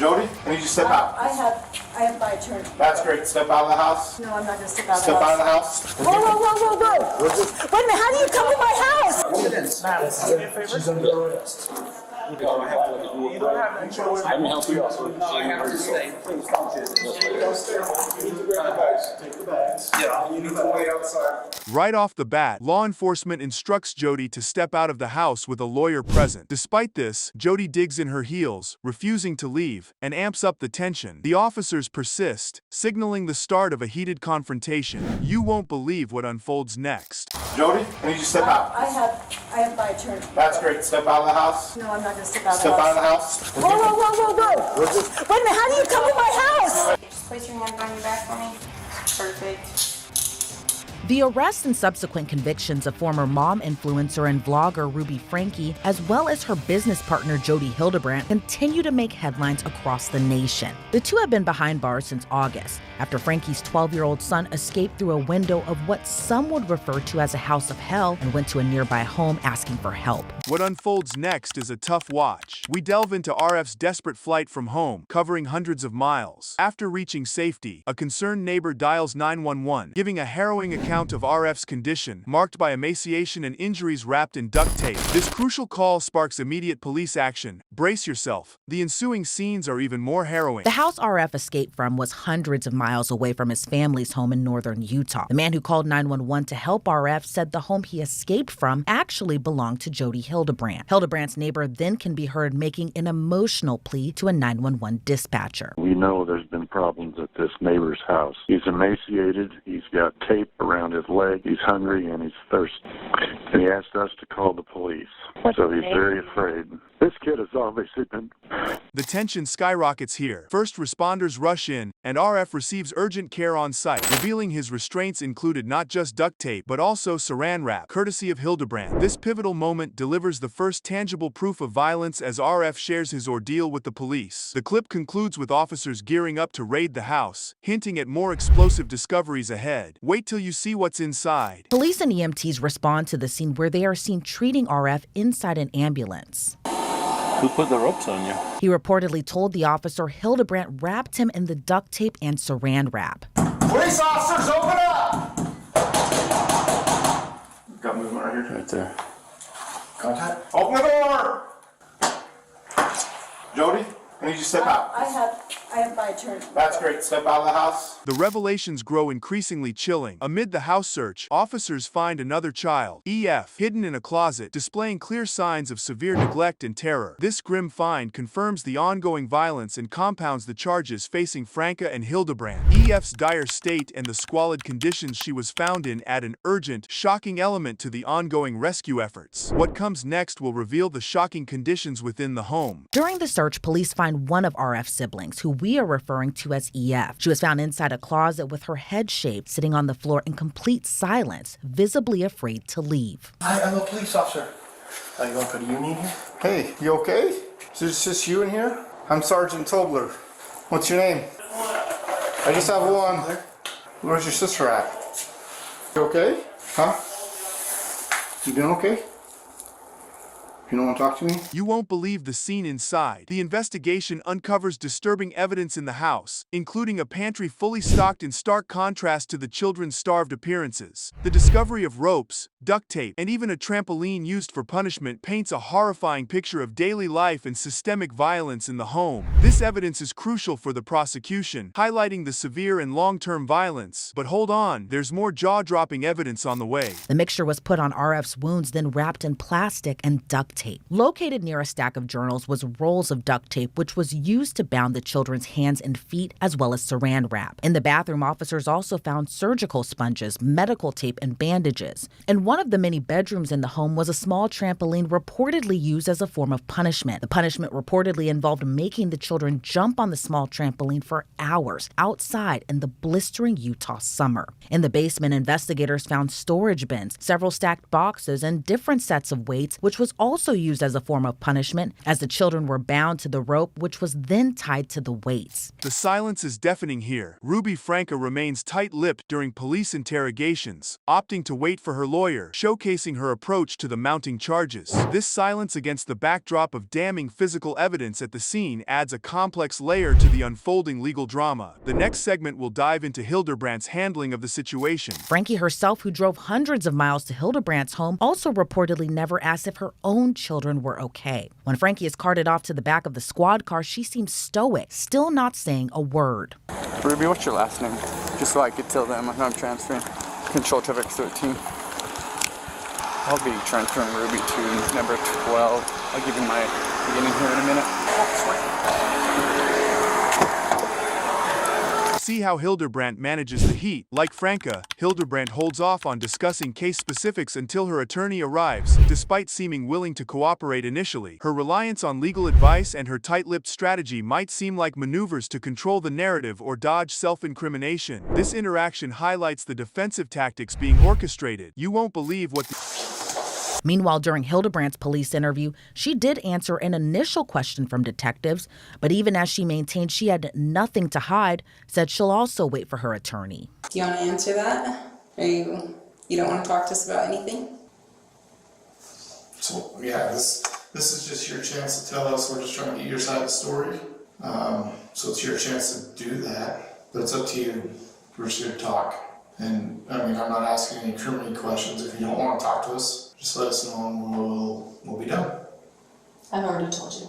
Jody, I need you to step out. I have my attorney. That's great. Step out of the house. No, I'm not going to step out of the Step house. out of the house. Whoa. Wait a minute, how do you come to my house? She's under arrest. I can help you. I have to stay. Yeah, you need to wait outside. Right off the bat, law enforcement instructs Jody to step out of the house with a lawyer present. Despite this, Jody digs in her heels, refusing to leave, and amps up the tension. The officers persist, signaling the start of a heated confrontation. You won't believe what unfolds next. Jody, I need you to step out. I have my attorney. That's great. Step out of the house. No, I'm not going to step out of Step the out of the house. house. Whoa. Wait a minute, how do you come to my house? Just place your hand on your back for me. Perfect. The arrest and subsequent convictions of former mom influencer and vlogger Ruby Franke, as well as her business partner Jody Hildebrandt, continue to make headlines across the nation. The two have been behind bars since August, after Franke's 12-year-old son escaped through a window of what some would refer to as a house of hell and went to a nearby home asking for help. What unfolds next is a tough watch. We delve into RF's desperate flight from home, covering hundreds of miles. After reaching safety, a concerned neighbor dials 911, giving a harrowing account of RF's condition, marked by emaciation and injuries wrapped in duct tape. This crucial call sparks immediate police action. Brace yourself. The ensuing scenes are even more harrowing. The house RF escaped from was hundreds of miles away from his family's home in northern Utah. The man who called 911 to help RF said the home he escaped from actually belonged to Jody Hildebrandt. Hildebrandt's neighbor then can be heard making an emotional plea to a 911 dispatcher. We know there's been problems at this neighbor's house. He's emaciated, he's got tape around his leg, he's hungry, and he's thirsty. And he asked us to call the police. So he's very afraid. This kid has obviously been... The tension skyrockets here. First responders rush in, and RF receives urgent care on site, revealing his restraints included not just duct tape, but also saran wrap, courtesy of Hildebrandt. This pivotal moment delivers the first tangible proof of violence as RF shares his ordeal with the police. The clip concludes with officers gearing up to raid the house, hinting at more explosive discoveries ahead. Wait till you see what's inside. Police and EMTs respond to the scene where they are seen treating RF inside an ambulance. Who put the ropes on you? He reportedly told the officer Hildebrandt wrapped him in the duct tape and saran wrap. Police officers, open up! Got movement right here. Right there. Contact. Open the door! Jody, I need you to step out. I have my attorney. That's great. Step out of the house. The revelations grow increasingly chilling. Amid the house search, officers find another child, EF, hidden in a closet, displaying clear signs of severe neglect and terror. This grim find confirms the ongoing violence and compounds the charges facing Franke and Hildebrandt. EF's dire state and the squalid conditions she was found in add an urgent, shocking element to the ongoing rescue efforts. What comes next will reveal the shocking conditions within the home. During the search, police find one of RF's siblings, who we are referring to as EF. She was found inside a closet with her head shaved, sitting on the floor in complete silence, visibly afraid to leave. Hi, I'm a police officer. Are you going to put a union here? Hey, you okay? Is this just you in here? I'm Sergeant Tobler. What's your name? I just have one. Where's your sister at? You okay? Huh? You doing okay? You don't want to talk to me? You won't believe the scene inside. The investigation uncovers disturbing evidence in the house, including a pantry fully stocked in stark contrast to the children's starved appearances. The discovery of ropes, duct tape, and even a trampoline used for punishment paints a horrifying picture of daily life and systemic violence in the home. This evidence is crucial for the prosecution, highlighting the severe and long-term violence. But hold on, there's more jaw-dropping evidence on the way. The mixture was put on RF's wounds, then wrapped in plastic and duct tape. Located near a stack of journals was rolls of duct tape, which was used to bound the children's hands and feet, as well as saran wrap. In the bathroom, officers also found surgical sponges, medical tape, and bandages. In one of the many bedrooms in the home was a small trampoline reportedly used as a form of punishment. The punishment reportedly involved making the children jump on the small trampoline for hours outside in the blistering Utah summer. In the basement, investigators found storage bins, several stacked boxes, and different sets of weights, which was also also used as a form of punishment, as the children were bound to the rope, which was then tied to the weights. The silence is deafening here. Ruby Franca remains tight-lipped during police interrogations, opting to wait for her lawyer, showcasing her approach to the mounting charges. This silence against the backdrop of damning physical evidence at the scene adds a complex layer to the unfolding legal drama. The next segment will dive into Hildebrandt's handling of the situation. Frankie herself, who drove hundreds of miles to Hildebrandt's home, also reportedly never asked if her own children were okay. When Frankie is carted off to the back of the squad car, she seems stoic, still not saying a word. Ruby, what's your last name? Just so I could tell them I'm transferring. Control traffic 13. I'll be transferring Ruby to number 12. I'll give you my beginning here in a minute. See how Hildebrandt manages the heat. Like Franca, Hildebrandt holds off on discussing case specifics until her attorney arrives. Despite seeming willing to cooperate initially, her reliance on legal advice and her tight-lipped strategy might seem like maneuvers to control the narrative or dodge self-incrimination. This interaction highlights the defensive tactics being orchestrated. You won't believe what Meanwhile, during Hildebrandt's police interview, she did answer an initial question from detectives, but even as she maintained she had nothing to hide, said she'll also wait for her attorney. Do you want to answer that? Or you don't want to talk to us about anything? So yeah, this is just your chance to tell us. We're just trying to get your side of the story. So it's your chance to do that, but it's up to you. We're just here to talk. And I mean, I'm not asking any criminal questions. If you don't want to talk to us, just let us know and we'll be done. I've already told you.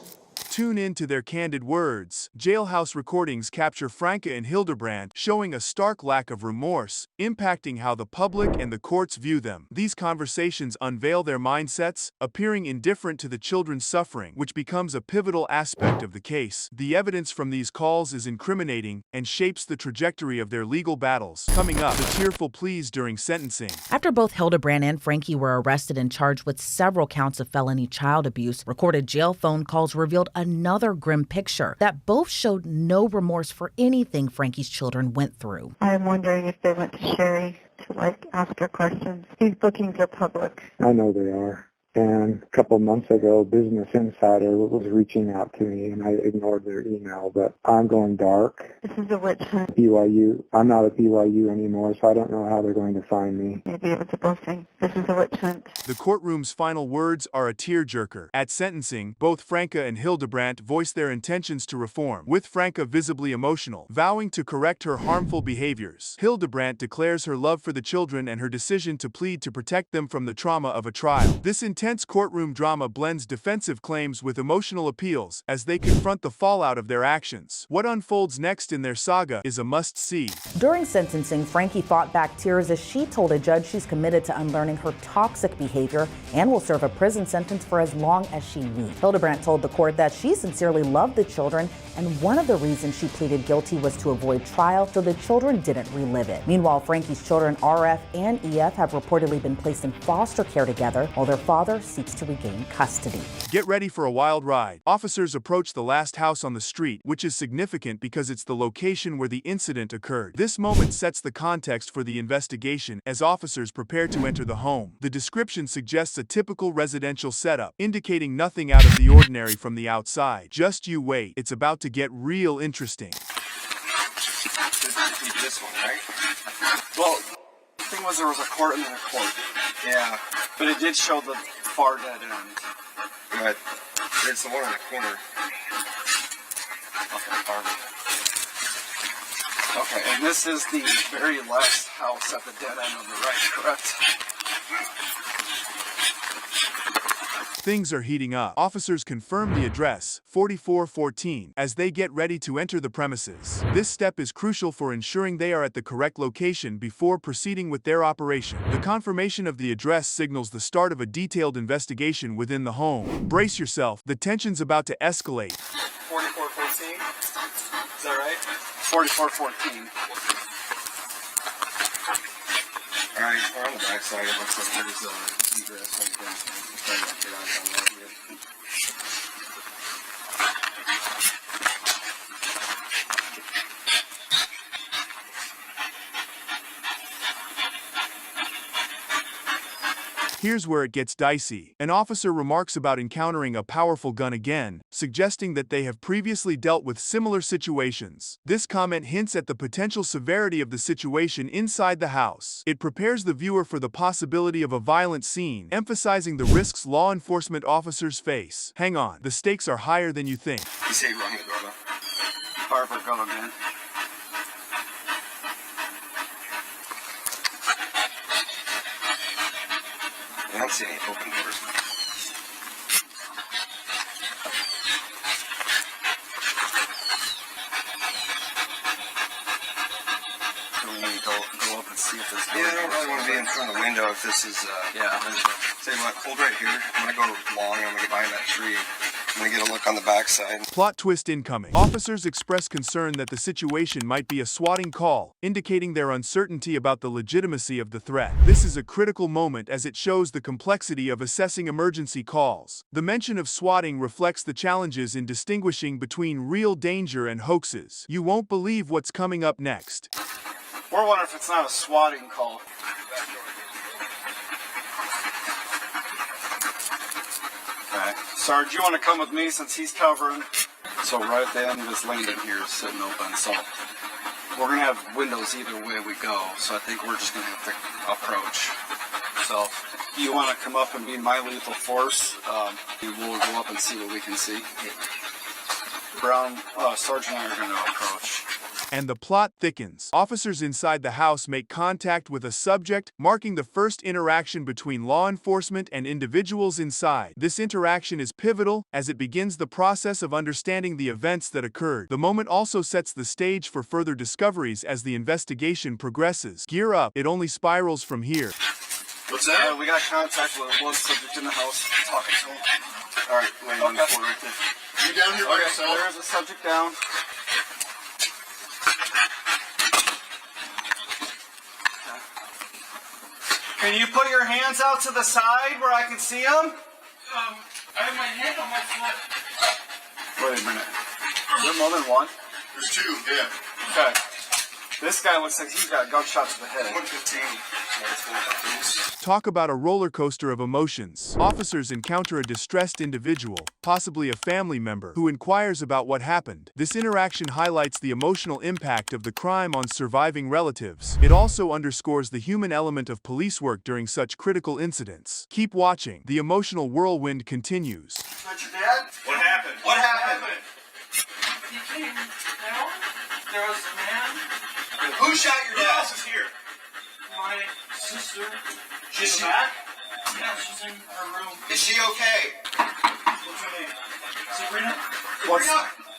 Tune in to their candid words. Jailhouse recordings capture Franca and Hildebrandt, showing a stark lack of remorse, impacting how the public and the courts view them. These conversations unveil their mindsets, appearing indifferent to the children's suffering, which becomes a pivotal aspect of the case. The evidence from these calls is incriminating and shapes the trajectory of their legal battles. Coming up, the tearful pleas during sentencing. After both Hildebrandt and Frankie were arrested and charged with several counts of felony child abuse, recorded jail phone calls revealed another grim picture that both showed no remorse for anything Frankie's children went through. I'm wondering if they went to Sherry to ask her questions. These bookings are public. I know they are. And a couple of months ago, Business Insider was reaching out to me, and I ignored their email. But I'm going dark. This is a witch hunt. BYU. I'm not at BYU anymore, so I don't know how they're going to find me. Maybe it was a blessing. This is a witch hunt. The courtroom's final words are a tearjerker. At sentencing, both Franca and Hildebrandt voice their intentions to reform, with Franca visibly emotional, vowing to correct her harmful behaviors. Hildebrandt declares her love for the children and her decision to plead to protect them from the trauma of a trial. This intense courtroom drama blends defensive claims with emotional appeals as they confront the fallout of their actions. What unfolds next in their saga is a must-see. During sentencing, Frankie fought back tears as she told a judge she's committed to unlearning her toxic behavior and will serve a prison sentence for as long as she needs. Hildebrandt told the court that she sincerely loved the children, and one of the reasons she pleaded guilty was to avoid trial so the children didn't relive it. Meanwhile, Frankie's children, RF and EF, have reportedly been placed in foster care together while their father seeks to regain custody. Get ready for a wild ride. Officers approach the last house on the street, which is significant because it's the location where the incident occurred. This moment sets the context for the investigation as officers prepare to enter the home. The description suggests a typical residential setup, indicating nothing out of the ordinary from the outside. Just you wait, it's about to get real interesting. This one, right? Well, the thing was there was a court and then a court. Yeah. But it did show the far dead end. But it's the one in the corner. Okay, and this is the very last house at the dead end on the right, correct? Things are heating up. Officers confirm the address, 4414, as they get ready to enter the premises. This step is crucial for ensuring they are at the correct location before proceeding with their operation. The confirmation of the address signals the start of a detailed investigation within the home. Brace yourself, the tension's about to escalate. 4414? Is that right? 4414. Alright, we're on the back side. It looks like there's a egress right there. So we're trying to get out on that here. Here's where it gets dicey. An officer remarks about encountering a powerful gun again, suggesting that they have previously dealt with similar situations. This comment hints at the potential severity of the situation inside the house. It prepares the viewer for the possibility of a violent scene, emphasizing the risks law enforcement officers face. Hang on, the stakes are higher than you think. You say run the door though. Harper, go again. I don't see any open doors. Do we need to go up and see if this Yeah, I don't really want to be in front of the window if this is, Yeah. Say what, hold right here. I'm gonna go long, I'm gonna get behind that tree. I'm gonna get a look on the backside. Plot twist incoming. Officers express concern that the situation might be a swatting call, indicating their uncertainty about the legitimacy of the threat. This is a critical moment as it shows the complexity of assessing emergency calls. The mention of swatting reflects the challenges in distinguishing between real danger and hoaxes. You won't believe what's coming up next. We're wondering if it's not a swatting call. Okay. Sarge, you want to come with me since he's covering? So right at the end of this landing here is sitting open, so we're going to have windows either way we go, so I think we're just going to have to approach. So you want to come up and be my lethal force, we'll go up and see what we can see. Brown, Sarge and I are going to approach. And the plot thickens. Officers inside the house make contact with a subject, marking the first interaction between law enforcement and individuals inside. This interaction is pivotal as it begins the process of understanding the events that occurred. The moment also sets the stage for further discoveries as the investigation progresses. Gear up, it only spirals from here. What's that? We got contact with one subject in the house. Talking to him. All right, wait on the floor right there. You down here by yourself? There is a subject down. Can you put your hands out to the side where I can see them? I have my hand on my foot. Wait a minute. Is there more than one? There's two, yeah. Okay. This guy looks like he's got a gunshot to the head. 115. Talk about a roller coaster of emotions. Officers encounter a distressed individual, possibly a family member, who inquires about what happened. This interaction highlights the emotional impact of the crime on surviving relatives. It also underscores the human element of police work during such critical incidents. Keep watching. The emotional whirlwind continues. Is that your dad? What happened? What happened? He came down. There was a man. Who shot your Who dad? else is here? My sister. She's back? Yeah, she's in her room. Is she okay? What's her name? Sabrina?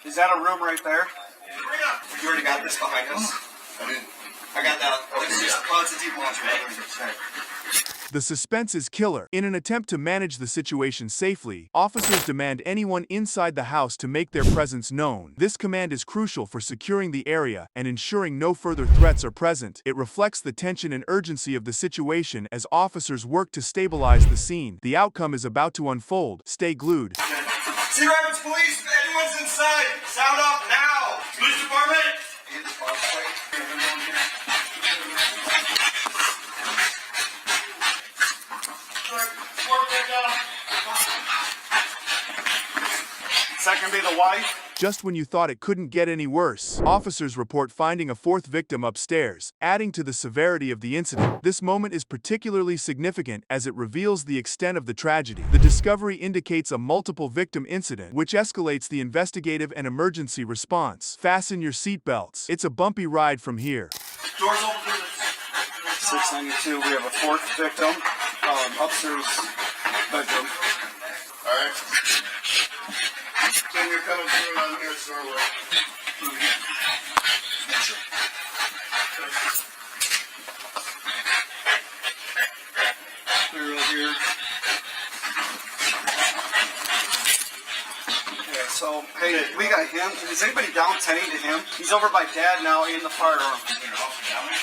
Is that a room right there? You already got this behind us? I got that. Let's just cause a deep launch. The suspense is killer. In an attempt to manage the situation safely, officers demand anyone inside the house to make their presence known. This command is crucial for securing the area and ensuring no further threats are present. It reflects the tension and urgency of the situation as officers work to stabilize the scene. The outcome is about to unfold. Stay glued. Cedar Rapids Police, if anyone's inside, sound off now! Police Department! Is that gonna be the wife? Just when you thought it couldn't get any worse, officers report finding a fourth victim upstairs, adding to the severity of the incident. This moment is particularly significant as it reveals the extent of the tragedy. The discovery indicates a multiple victim incident, which escalates the investigative and emergency response. Fasten your seatbelts. It's a bumpy ride from here. Doors open through the 692. We have a fourth victim. Upstairs bedroom. All right. Then you're coming through on here, Starwood. Clear over here. Okay, so, hey, we got him. Is anybody down tending to him? He's over by Dad now in the firearm.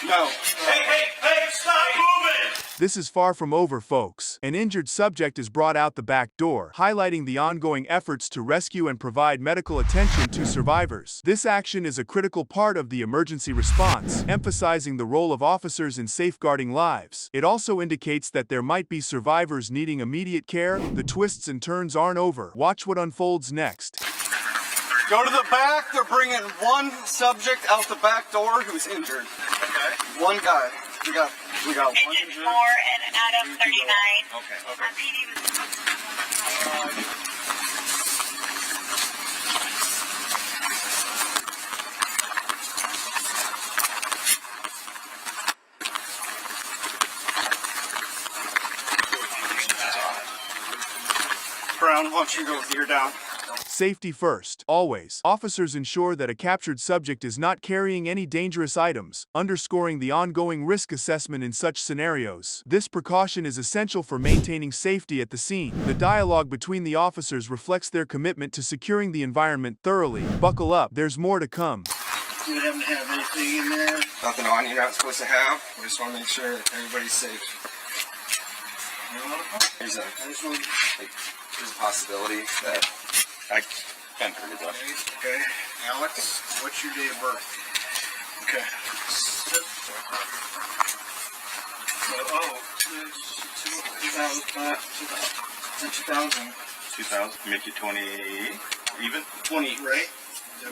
No. Hey, stop moving! This is far from over, folks. An injured subject is brought out the back door, highlighting the ongoing efforts to rescue and provide medical attention to survivors. This action is a critical part of the emergency response, emphasizing the role of officers in safeguarding lives. It also indicates that there might be survivors needing immediate care. The twists and turns aren't over. Watch what unfolds next. Go to the back. They're bringing one subject out the back door who's injured. Okay. One guy. We got one injured. 4 and Adam 39. Okay. Brown, why don't you go with your down? Safety first, always. Officers ensure that a captured subject is not carrying any dangerous items, underscoring the ongoing risk assessment in such scenarios. This precaution is essential for maintaining safety at the scene. The dialogue between the officers reflects their commitment to securing the environment thoroughly. Buckle up, there's more to come. You haven't have anything in there. Nothing on you're not supposed to have. We just want to make sure that everybody's safe. There's a possibility that I can't hurt it though. Okay. Alex, what's your date of birth? Okay. So, 2000. Make you 20 even? 20, right?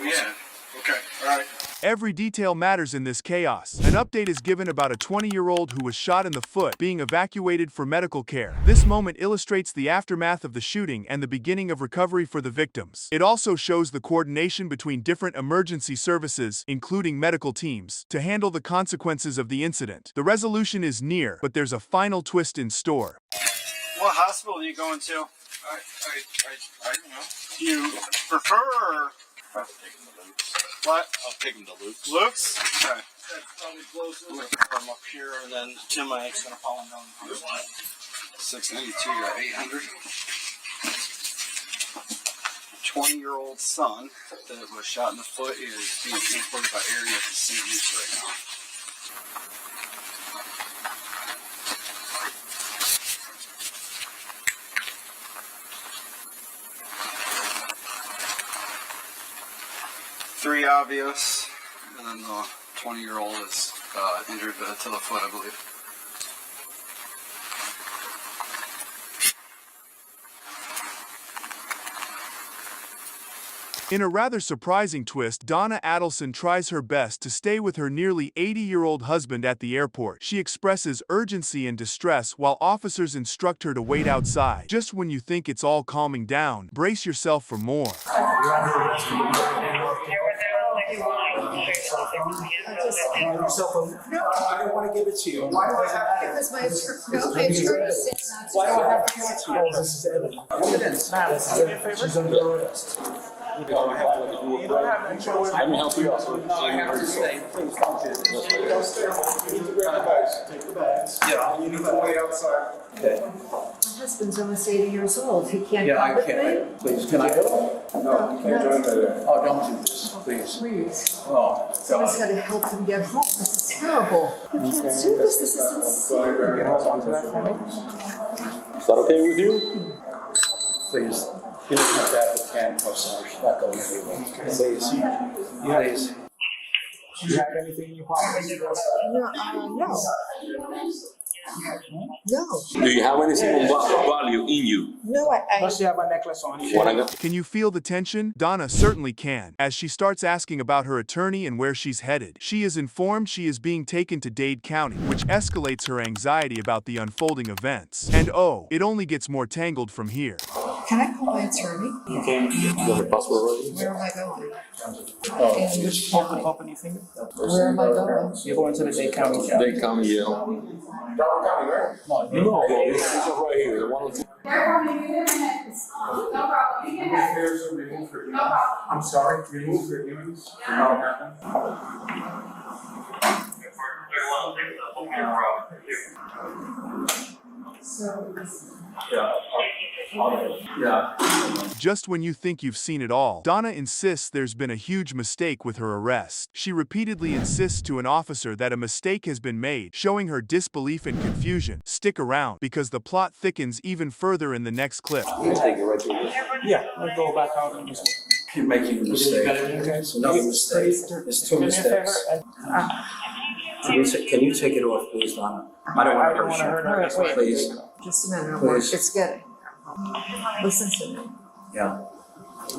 Yeah. Okay. All right. Every detail matters in this chaos. An update is given about a 20-year-old who was shot in the foot, being evacuated for medical care. This moment illustrates the aftermath of the shooting and the beginning of recovery for the victims. It also shows the coordination between different emergency services, including medical teams, to handle the consequences of the incident. The resolution is near, but there's a final twist in store. What hospital are you going to? I don't know. Do you prefer or what? I'll take him to Luke's. Luke's? Okay. That's probably closest. From up here, and then Tim Mike's gonna follow him down. 692, you're at 800. 20-year-old son that was shot in the foot is being transported by area to St. Luke's right now. Three obvious, and then the 20-year-old is injured to the foot, I believe. In a rather surprising twist, Donna Adelson tries her best to stay with her nearly 80-year-old husband at the airport. She expresses urgency and distress while officers instruct her to wait outside. Just when you think it's all calming down, brace yourself for more. No, I don't want to give it to you. Why do I have to? Because my insurance is not. Why do I have to give it to you? This is evidence. Evidence. She's under arrest. I have to do a break. Let me help you out. I have to stay. Please don't do this. Don't stay. You need to grab the bags. Take the bags. Yeah. You need to wait outside. Okay. My husband's almost 80 years old. He can't Yeah, come I with can't. me. Please, can I go? No, you can't join me. Oh, don't do this, please. Please. Oh, Someone's God. got to help him get home. This is terrible. You can't do this. This is insane. Is that okay with you? Please. You don't have that with handcuffs on. She's not going anywhere. Please. Please. Do you have anything in your pocket? No. No. Do you have anything of value in you? No, I Does she have a necklace on? Can you feel the tension? Donna certainly can, as she starts asking about her attorney and where she's headed. She is informed she is being taken to Dade County, which escalates her anxiety about the unfolding events. And oh, it only gets more tangled from here. Can I call my attorney? Okay. You have a passport ready? Where am I going? Oh, just pop anything? Where am I going? You're going to the Dade County jail. Dade County jail. Broward County, right? No, this is right here. The one I'm sorry, remove your earrings. So, Yeah. Yeah. Just when you think you've seen it all, Donna insists there's been a huge mistake with her arrest. She repeatedly insists to an officer that a mistake has been made, showing her disbelief and confusion. Stick around, because the plot thickens even further in the next clip. Yeah, let's go back out and just. You're making a mistake. It's another mistake. It's two mistakes. Can you take it off, please, Donna? I don't want to hurt you. Please. Just a minute. Please. It's getting. Listen to me. Yeah.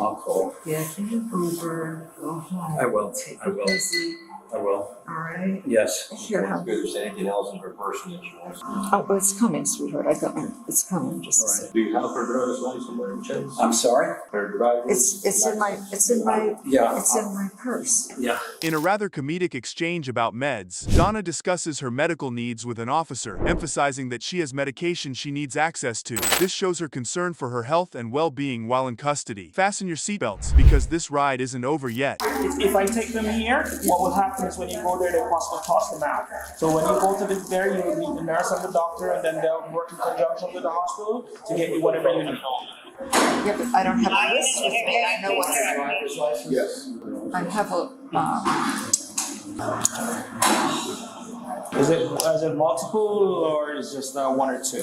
I'll call. Get in an Uber. Go home. I will. Take I it will. easy. I will. All right. Yes. Here, how? There's anything else in her person that she wants. Oh, but it's coming, sweetheart. I got it. It's coming. Just a second. Do you have her driver's license somewhere in chase? I'm sorry? Her driver's It's in my Yeah. it's in my purse. Yeah. In a rather comedic exchange about meds, Donna discusses her medical needs with an officer, emphasizing that she has medication she needs access to. This shows her concern for her health and well-being while in custody. Fasten your seatbelts, because this ride isn't over yet. If I take them here, what will happen is when you go there, they toss them out. So when you go to there, you will meet the nurse and the doctor, and then they'll work in conjunction with the hospital to get you whatever you need. Yeah, but I don't have a list with me. I know what's. Yes. I have a. Is it multiple or is just one or two?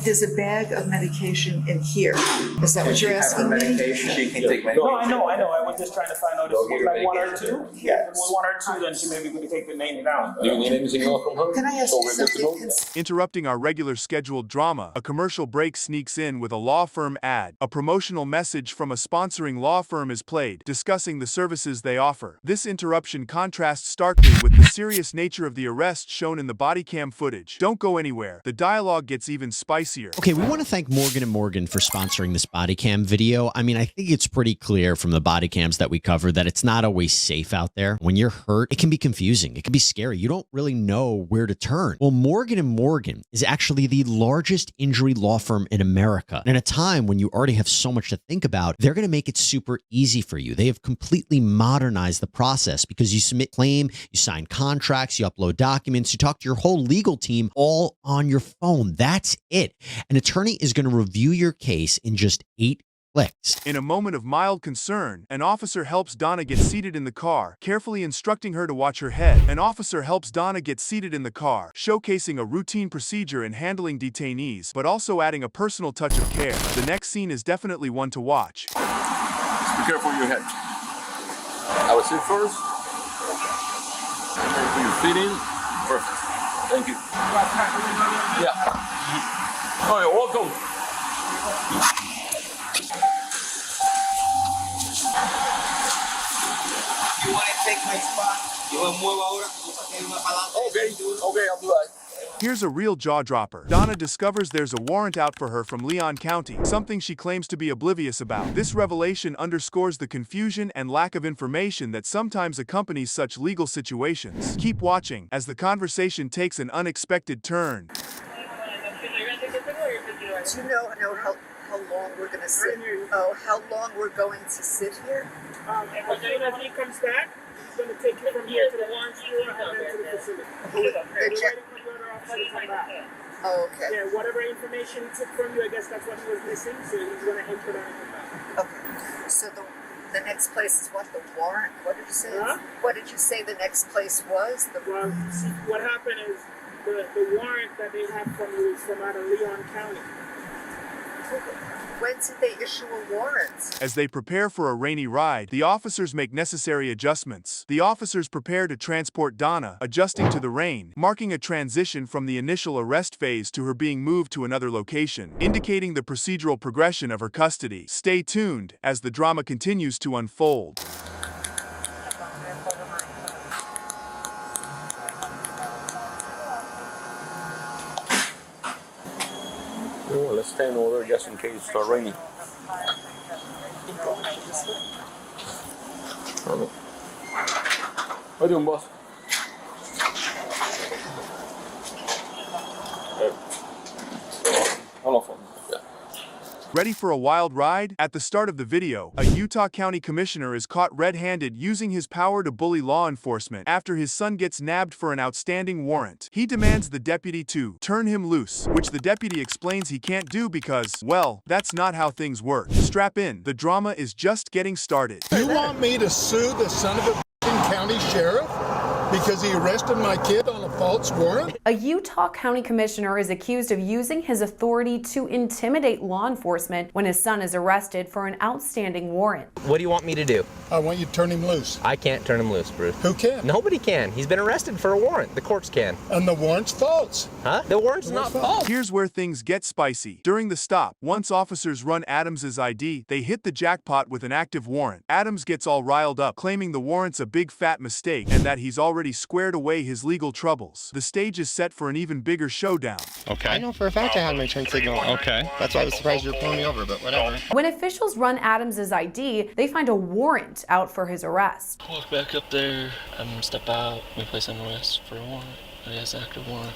There's a bag of medication in here. Is that what you're asking me? She can take medication. No, I know. I was just trying to find out if it was like one or two. Yeah, if it was one or two, then she maybe could take the name down. Do you need anything else from her? Can I ask you something? Interrupting our regular scheduled drama, a commercial break sneaks in with a law firm ad. A promotional message from a sponsoring law firm is played, discussing the services they offer. This interruption contrasts starkly with the serious nature of the arrest shown in the body cam footage. Don't go anywhere. The dialogue gets even spicier. Okay, we want to thank Morgan & Morgan for sponsoring this body cam video. I mean, I think it's pretty clear from the body cams that we cover that it's not always safe out there. When you're hurt, it can be confusing. It can be scary. You don't really know where to turn. Well, Morgan & Morgan is actually the largest injury law firm in America. And at a time when you already have so much to think about, they're going to make it super easy for you. They have completely modernized the process because you submit claim, you sign contracts, you upload documents, you talk to your whole legal team all on your phone. That's it. An attorney is going to review your case in just 8 clicks. In a moment of mild concern, an officer helps Donna get seated in the car, carefully instructing her to watch her head. An officer helps Donna get seated in the car, showcasing a routine procedure in handling detainees, but also adding a personal touch of care. The next scene is definitely one to watch. Be careful of your head. I will sit first. Put your feet in. Perfect. Thank you. Yeah. Oh, you're welcome. You want to take my spot? You want to move ahora? Okay, I'll do that. Here's a real jaw-dropper. Donna discovers there's a warrant out for her from Leon County, something she claims to be oblivious about. This revelation underscores the confusion and lack of information that sometimes accompanies such legal situations. Keep watching, as the conversation takes an unexpected turn. Do you know how long we're going to sit? Oh, how long we're going to sit here? And as soon as he comes back, he's going to take you from here to the warrant bureau and then to the facility. Oh, okay. Yeah, whatever information he took from you, I guess that's what he was missing, so he's going to enter that in the back. Okay. So the next place is what? The warrant? What did you say? Huh? What did you say the next place was? Well, see, what happened is the warrant that they have from you is from out of Leon County. When did they issue a warrant? As they prepare for a rainy ride, the officers make necessary adjustments. The officers prepare to transport Donna, adjusting to the rain, marking a transition from the initial arrest phase to her being moved to another location, indicating the procedural progression of her custody. Stay tuned as the drama continues to unfold. Well, let's stand over there just in case it starts raining. What are you doing, boss? Hold on for me. Yeah. Ready for a wild ride? At the start of the video, a Utah County commissioner is caught red-handed using his power to bully law enforcement after his son gets nabbed for an outstanding warrant. He demands the deputy to turn him loose, which the deputy explains he can't do because, well, that's not how things work. Strap in, the drama is just getting started. You want me to sue the son of a county sheriff because he arrested my kid on a false warrant? A Utah County commissioner is accused of using his authority to intimidate law enforcement when his son is arrested for an outstanding warrant. What do you want me to do? I want you to turn him loose. I can't turn him loose, Bruce. Who can? Nobody can. He's been arrested for a warrant. The courts can. And the warrant's false. Huh? The warrant's not false. Here's where things get spicy. During the stop, once officers run Adams's ID, they hit the jackpot with an active warrant. Adams gets all riled up, claiming the warrant's a big fat mistake and that he's already squared away his legal troubles. The stage is set for an even bigger showdown. Okay. I know for a fact I had my turn signal on. Okay. That's why I was surprised you were pulling me over, but whatever. When officials run Adams's ID, they find a warrant out for his arrest. Walk back up there, step out, we place an arrest for a warrant. He has an active warrant.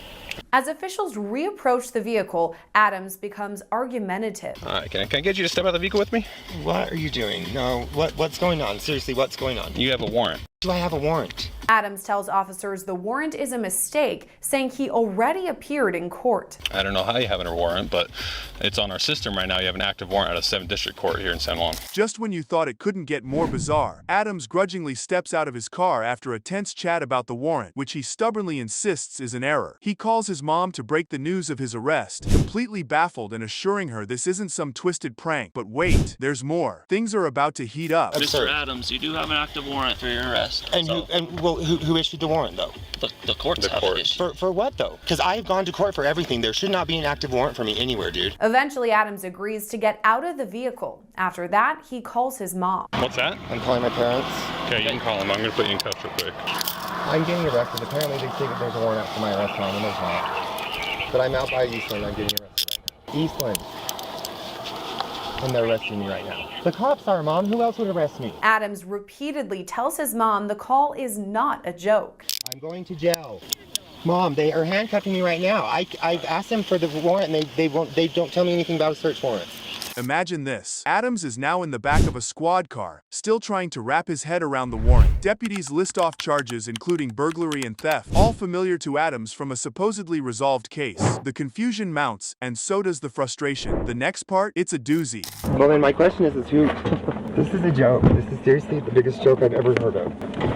As officials reapproach the vehicle, Adams becomes argumentative. All right, can I get you to step out of the vehicle with me? What are you doing? No, what's going on? Seriously, what's going on? You have a warrant. Do I have a warrant? Adams tells officers the warrant is a mistake, saying he already appeared in court. I don't know how you have a warrant, but it's on our system right now. You have an active warrant out of 7th District Court here in San Juan. Just when you thought it couldn't get more bizarre, Adams grudgingly steps out of his car after a tense chat about the warrant, which he stubbornly insists is an error. He calls his mom to break the news of his arrest, completely baffled and assuring her this isn't some twisted prank. But wait, there's more. Things are about to heat up. Mr. Adams, you do have an active warrant for your arrest. And who issued the warrant, though? The courts have it issued. For what, though? Because I've gone to court for everything. There should not be an active warrant for me anywhere, dude. Eventually, Adams agrees to get out of the vehicle. After that, he calls his mom. What's that? I'm calling my parents. Okay, you can call them. I'm going to put you in touch real quick. I'm getting arrested. Apparently, they say that there's a warrant out for my arrest on, and there's not. But I'm out by Eastland. I'm getting arrested right now. Eastland. And they're arresting me right now. The cops are, Mom. Who else would arrest me? Adams repeatedly tells his mom the call is not a joke. I'm going to jail. Mom, they are handcuffing me right now. I've asked them for the warrant, and they don't tell me anything about a search warrant. Imagine this. Adams is now in the back of a squad car, still trying to wrap his head around the warrant. Deputies list off charges including burglary and theft, all familiar to Adams from a supposedly resolved case. The confusion mounts, and so does the frustration. The next part, it's a doozy. Well, then my question is who... This is a joke. This is seriously the biggest joke I've ever heard of.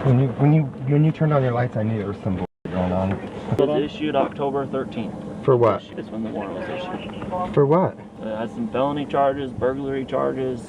When you turned on your lights, I knew there was some bull going on. It was issued October 13th. For what? It's when the warrant was issued. For what? It has some felony charges, burglary charges.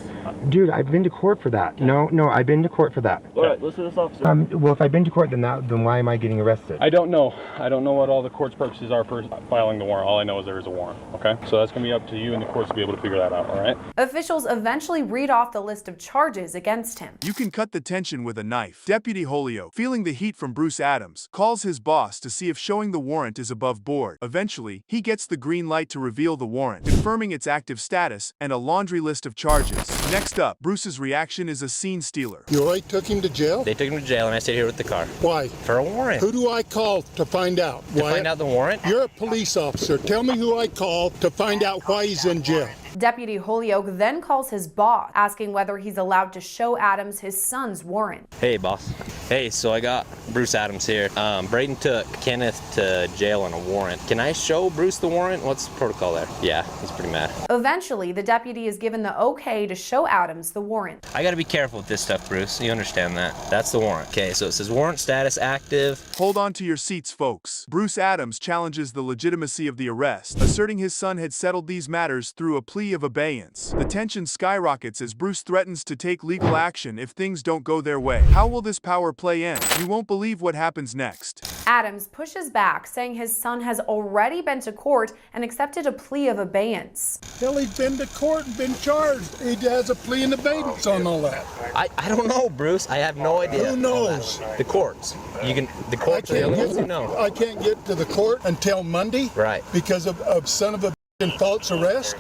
Dude, I've been to court for that. No, I've been to court for that. All right, listen to this officer. Well, if I've been to court, then why am I getting arrested? I don't know. I don't know what all the court's purposes are for filing the warrant. All I know is there is a warrant, okay? So that's going to be up to you and the courts to be able to figure that out, all right? Officials eventually read off the list of charges against him. You can cut the tension with a knife. Deputy Holyoke, feeling the heat from Bruce Adams, calls his boss to see if showing the warrant is above board. Eventually, he gets the green light to reveal the warrant, confirming its active status and a laundry list of charges. Next up, Bruce's reaction is a scene stealer. You already took him to jail? They took him to jail and I stayed here with the car. Why? For a warrant. Who do I call to find out? To find out the warrant? You're a police officer. Tell me who I call to find out why he's in jail. Deputy Holyoke then calls his boss, asking whether he's allowed to show Adams his son's warrant. Hey, boss. Hey, so I got Bruce Adams here. Braden took Kenneth to jail on a warrant. Can I show Bruce the warrant? What's the protocol there? Yeah, he's pretty mad. Eventually, the deputy is given the okay to show Adams the warrant. I gotta be careful with this stuff, Bruce. You understand that. That's the warrant. Okay, so it says warrant status active. Hold on to your seats, folks. Bruce Adams challenges the legitimacy of the arrest, asserting his son had settled these matters through a plea of abeyance. The tension skyrockets as Bruce threatens to take legal action if things don't go their way. How will this power play in? You won't believe what happens next. Adams pushes back, saying his son has already been to court and accepted a plea of abeyance. Hell, he's been to court and been charged. He has a plea of abeyance on all that. I don't know, Bruce. I have no idea. Who knows? The courts. The courts are the only ones who know. I can't get to the court until Monday. Right. Because of son of a false arrest.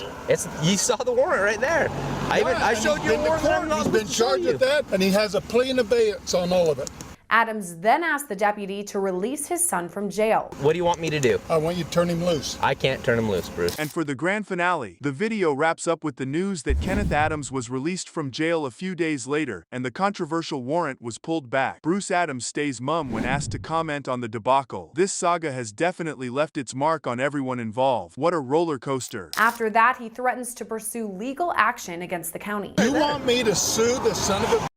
You saw the warrant right there. I showed you the warrant. He's been charged with that, and he has a plea of abeyance on all of it. Adams then asked the deputy to release his son from jail. What do you want me to do? I want you to turn him loose. I can't turn him loose, Bruce. And for the grand finale, the video wraps up with the news that Kenneth Adams was released from jail a few days later, and the controversial warrant was pulled back. Bruce Adams stays mum when asked to comment on the debacle. This saga has definitely left its mark on everyone involved. What a roller coaster. After that, he threatens to pursue legal action against the county. You want me to sue the son of a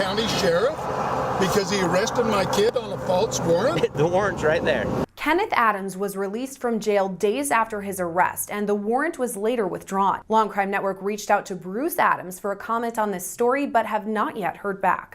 county sheriff because he arrested my kid on a false warrant? The warrant's right there. Kenneth Adams was released from jail days after his arrest, and the warrant was later withdrawn. Law and Crime Network reached out to Bruce Adams for a comment on this story, but have not yet heard back.